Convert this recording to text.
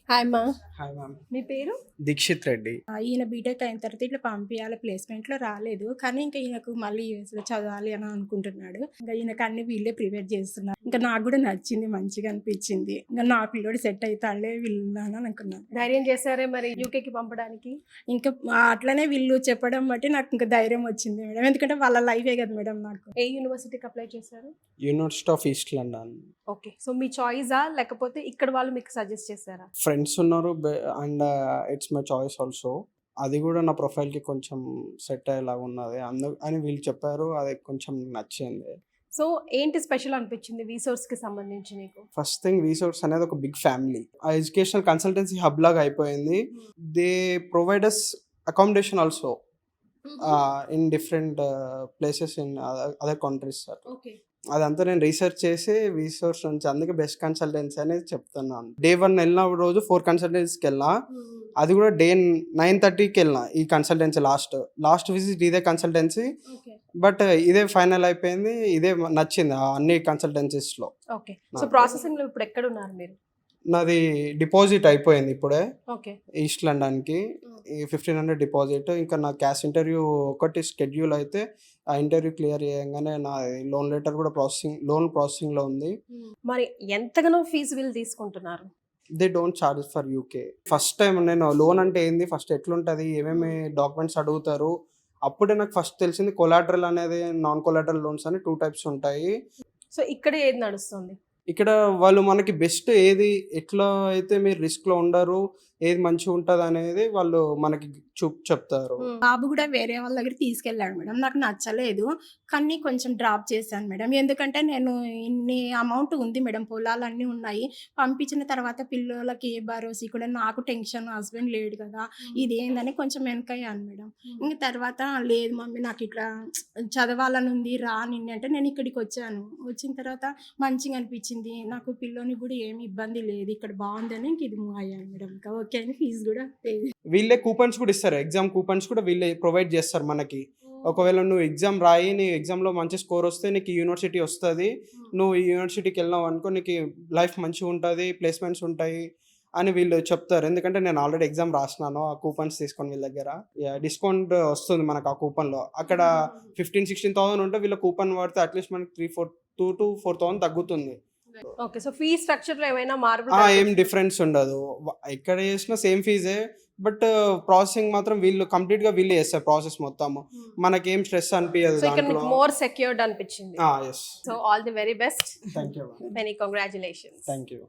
Hi మా. Hi ma'am. మీ పేరు? దీక్షిత్ రెడ్డి. ఈయన బీటెక్ అయిన తర్వాత ఇట్లా పంపించాలి, ప్లేస్మెంట్లో రాలేదు. కానీ ఇంకా ఈయనకు మళ్ళీ యూఎస్లో చదవాలి అని అనుకుంటున్నాడు. ఇంకా ఈయనకు అన్ని వీళ్ళే ప్రిపేర్ చేస్తున్నారు. ఇంకా నాకు కూడా నచ్చింది, మంచిగా అనిపించింది. ఇంకా నా పిల్లోడు సెట్ అవుతాడే వీళ్ళని అనుకున్నాను. ధైర్యం చేశారే మరి యూకేకి పంపడానికి? ఇంకా అట్లనే వీళ్ళు చెప్పడం బట్టి నాకు ఇంకా ధైర్యం వచ్చింది మేడం. ఎందుకంటే వాళ్ళ లైఫే కదా మేడం నాకు. ఏ యూనివర్సిటీకి అప్లై చేశారు? University of East London. Okay, so మీ చాయిసా లేకపోతే ఇక్కడ వాళ్ళు మీకు సజెస్ట్ చేశారా? ఫ్రెండ్స్ ఉన్నారు and it's my choice also. అది కూడా నా ప్రొఫైల్కి కొంచెం సెట్ అయ్యేలాగా ఉన్నది అని వీళ్ళు చెప్పారు. అది కొంచెం నచ్చింది. సో ఏంటి స్పెషల్ అనిపించింది వీసోర్స్ కి సంబంధించి నీకు? ఫస్ట్ థింగ్, వీసోర్స్ అనేది ఒక బిగ్ ఫ్యామిలీ. ఆ ఎడ్యుకేషనల్ కన్సల్టెన్సీ హబ్ లాగా అయిపోయింది. They provide us accommodation also in different places in other countries sir. Okay, అదంతా నేను రీసెర్చ్ చేసి రీసోర్స్ నుంచి, అందుకే బెస్ట్ కన్సల్టెన్సీ అనేది చెప్తున్నాను. డే 1 వెళ్ళిన రోజు 4 కన్సల్టెన్సీకి వెళ్ళినా, అది కూడా డే 9:30కి వెళ్ళిన. ఈ కన్సల్టెన్సీ లాస్ట్ విజిట్ ఇదే కన్సల్టెన్సీ, బట్ ఇదే ఫైనల్ అయిపోయింది. ఇదే నచ్చింది అన్ని కన్సల్టెన్సీస్లో. ఓకే. సో ప్రాసెసింగ్ లో ఇప్పుడు ఎక్కడ ఉన్నారు మీరు? నాది డిపాజిట్ అయిపోయింది ఇప్పుడే ఓకే, ఈస్ట్ లండన్కి. ఈ 1500 డిపాజిట్. ఇంకా నా క్యాష్ ఇంటర్వ్యూ ఒకటి స్కెడ్యూల్ అయితే, ఆ ఇంటర్వ్యూ క్లియర్ చేయగానే నా లోన్ లెటర్ కూడా లోన్ ప్రాసెసింగ్లో ఉంది. మరి ఎంతగానో ఫీజు వీళ్ళు తీసుకుంటున్నారు? They don't charge for UK. First time నేను లోన్ అంటే ఏంది, ఫస్ట్ ఎట్లుంటుంది, ఏమేమి డాక్యుమెంట్స్ అడుగుతారు, అప్పుడే నాకు ఫస్ట్ తెలిసింది. కొలాటరల్ అనేది, నాన్ కొలాటరల్ లోన్స్ అని 2 టైప్స్ ఉంటాయి. సో ఇక్కడ ఏది నడుస్తుంది? ఇక్కడ వాళ్ళు మనకి బెస్ట్ ఏది, ఎట్లా అయితే మీరు రిస్క్లో ఉండరు, ఏది మంచిగా ఉంటుంది అనేది వాళ్ళు మనకి చెప్తారు. బాబు కూడా వేరే వాళ్ళ దగ్గర తీసుకెళ్ళాడు మేడం. నాకు నచ్చలేదు, కానీ కొంచెం డ్రాప్ చేశాను మేడం. ఎందుకంటే నేను ఇన్ని అమౌంట్ ఉంది మేడం, పొలాలన్నీ ఉన్నాయి. పంపించిన తర్వాత పిల్లలకి ఏ భరోసా కూడా, నాకు టెన్షన్, హస్బెండ్ లేడు కదా, ఇది ఏందని కొంచెం వెనకయ్యాను మేడం. ఇంకా తర్వాత లేదు మమ్మీ నాకు ఇట్లా చదవాలని ఉంది, రా నిన్ను అంటే నేను ఇక్కడికి వచ్చాను. వచ్చిన తర్వాత మంచిగా అనిపించింది నాకు, పిల్లోని కూడా ఏమి ఇబ్బంది లేదు, ఇక్కడ బాగుందని ఇంక ఇది మూవ్ అయ్యాను మేడం. ఇంకా ఓకే అని ఫీజు కూడా పే. వీళ్ళే కూపన్స్ కూడా ఇస్తారు, ఎగ్జామ్ కూపన్స్ కూడా వీళ్ళే ప్రొవైడ్ చేస్తారు మనకి. ఒకవేళ నువ్వు ఎగ్జామ్ రాయి, నీ ఎగ్జామ్లో మంచి స్కోర్ వస్తే నీకు యూనివర్సిటీ వస్తుంది. నువ్వు ఈ యూనివర్సిటీకి వెళ్ళినావు అనుకో, నీకు లైఫ్ మంచిగా ఉంటుంది, ప్లేస్మెంట్స్ ఉంటాయి అని వీళ్ళు చెప్తారు. ఎందుకంటే నేను ఆల్రెడీ ఎగ్జామ్ రాసినాను. ఆ కూపన్స్ తీసుకొని వీళ్ళ దగ్గర డిస్కౌంట్ వస్తుంది మనకు. ఆ కూపన్లో అక్కడ 15,000-16,000 ఉంటే, వీళ్ళ కూపన్ వాడితే అట్లీస్ట్ మనకి 2,000 to 4,000 తగ్గుతుంది. ఓకే, సో ఫీ స్ట్రక్చర్ లో ఏమైనా మార్పు? ఏం డిఫరెన్స్ ఉండదు, ఎక్కడ చేసినా సేమ్ ఫీజే. బట్ ప్రాసెసింగ్ మాత్రం వీళ్ళు కంప్లీట్ గా వీళ్ళే చేస్తారు ప్రాసెస్ మొత్తం. మనకేం స్ట్రెస్ అనిపించదు. సో ఇక్కడ మీకు మోర్ సెక్యూర్డ్ అనిపించింది. Yes. So all the very best. Thank you. Many congratulations. Thank you.